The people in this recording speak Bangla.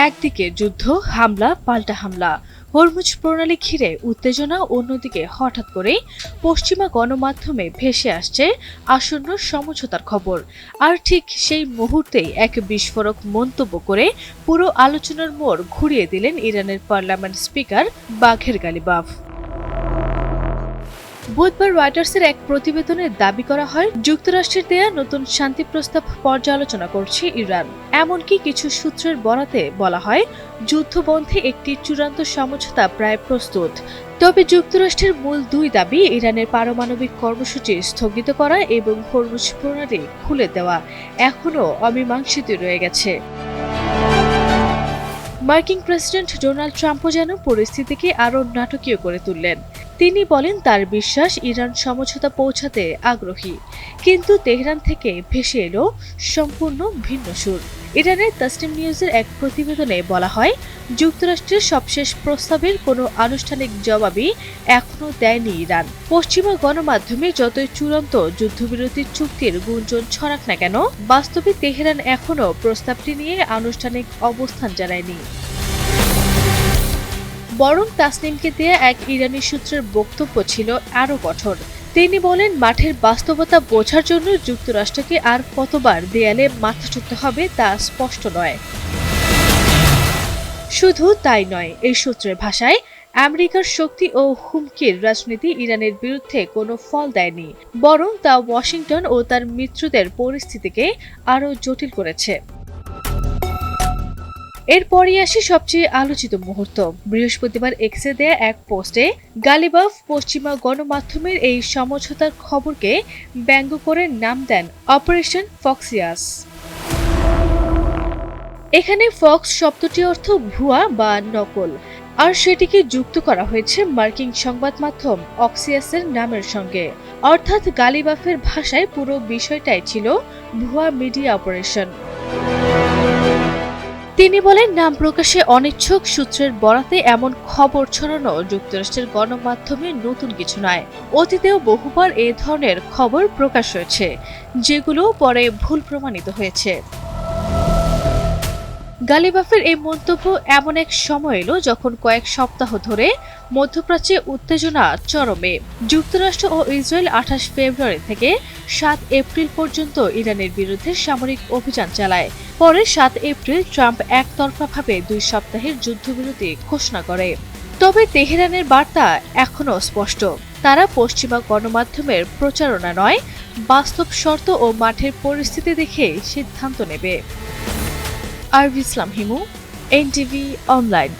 একদিকে যুদ্ধ, হামলা পাল্টা হামলা, হরমুজ প্রণালী ঘিরে উত্তেজনা, অন্যদিকে হঠাৎ করেই পশ্চিমা গণমাধ্যমে ভেসে আসছে আসন্ন সমঝোতার খবর। আর ঠিক সেই মুহূর্তেই এক বিস্ফোরক মন্তব্য করে পুরো আলোচনার মোড় ঘুরিয়ে দিলেন ইরানের পার্লামেন্ট স্পিকার বাঘের গালিবাফ। বুধবার রয়টার্সের এক প্রতিবেদনে দাবি করা হয়, যুক্তরাষ্ট্রের দেয়া নতুন শান্তি প্রস্তাব পর্যালোচনা করছে ইরান। এমনকি কিছু সূত্রের বরাতে বলা হয়, যুদ্ধবন্ধে একটি চূড়ান্ত সমঝোতা প্রায় প্রস্তুত। তবে যুক্তরাষ্ট্রের মূল দুই দাবি, ইরানের পারমাণবিক কর্মসূচি স্থগিত করা এবং হরমুজ প্রণালী খুলে দেওয়া, এখনও অমীমাংসিত রয়ে গেছে। মার্কিন প্রেসিডেন্ট ডোনাল্ড ট্রাম্পও যেন পরিস্থিতিকে আরও নাটকীয় করে তুললেন। তিনি বলেন, তার বিশ্বাস ইরান সমঝোতা পৌঁছাতে আগ্রহী, কিন্তু তেহরান থেকে ভেসে এলো সম্পূর্ণ ভিন্ন সুর। ইরানের তাসনিম নিউজের এক প্রতিবেদনে বলা হয়, যুক্তরাষ্ট্রের সবশেষ প্রস্তাবের কোনো আনুষ্ঠানিক জবাবই এখনও দেয়নি ইরান। পশ্চিমা গণমাধ্যমে যতই চূড়ান্ত যুদ্ধবিরতির চুক্তির গুঞ্জন ছড়াক না কেন, বাস্তবে তেহরান এখনও প্রস্তাবটি নিয়ে আনুষ্ঠানিক অবস্থান জানায়নি। বরং তাসনিমকে দেয়া এক ইরানি সূত্রের বক্তব্য ছিল আরও কঠোর। তিনি বলেন, মাঠের বাস্তবতা বোঝার জন্য যুক্তরাষ্ট্রকে আর কতবার দেয়ালে মাথা ঠুকতে হবে তা স্পষ্ট নয়। শুধু তাই নয়, এই সূত্রের ভাষায় আমেরিকার শক্তি ও হুমকির রাজনীতি ইরানের বিরুদ্ধে কোনো ফল দেয়নি, বরং তা ওয়াশিংটন ও তার মিত্রদের পরিস্থিতিকে আরও জটিল করেছে। এরপরই আসে সবচেয়ে আলোচিত মুহূর্ত। বৃহস্পতিবার এক্সে দেয়া এক পোস্টে গালিবাফ পশ্চিমা গণমাধ্যমের এই সমঝোতার খবরকে ব্যঙ্গ করে নাম দেন অপারেশন ফক্সিয়াস। এখানে ফক্স শব্দটির অর্থ ভুয়া বা নকল, আর সেটিকে যুক্ত করা হয়েছে মার্কিন সংবাদ মাধ্যম অক্সিয়াসের নামের সঙ্গে। অর্থাৎ গালিবাফের ভাষায় পুরো বিষয়টাই ছিল ভুয়া মিডিয়া অপারেশন। তিনি বলেন, নাম প্রকাশে অনিচ্ছুক সূত্রের বরাতে এমন খবর ছড়ানো যুক্তরাষ্ট্রের গণমাধ্যমে নতুন কিছু নয়। অতীতেও বহুবার এ ধরনের খবর প্রকাশ হয়েছে, যেগুলো পরে ভুল প্রমাণিত হয়েছে। গালিবাফের এই মন্তব্য এমন এক সময় এলো যখন কয়েক সপ্তাহ ধরে মধ্যপ্রাচ্যে উত্তেজনা চরমে। যুক্তরাষ্ট্র ও ইসরায়েল 28 ফেব্রুয়ারি থেকে 7 এপ্রিল পর্যন্ত ইরানের বিরুদ্ধে সামরিক অভিযান চালায়। পরে 7 এপ্রিল ট্রাম্প একতরফাভাবে 2 সপ্তাহের যুদ্ধবিরতি ঘোষণা করে। তবে তেহরানের বার্তা এখনও স্পষ্ট, তারা পশ্চিমা গণমাধ্যমের প্রচারণা নয়, বাস্তব শর্ত ও মাঠের পরিস্থিতি দেখে সিদ্ধান্ত নেবে। আরবি ইসলাম হিমু, এনটিভি অনলাইন।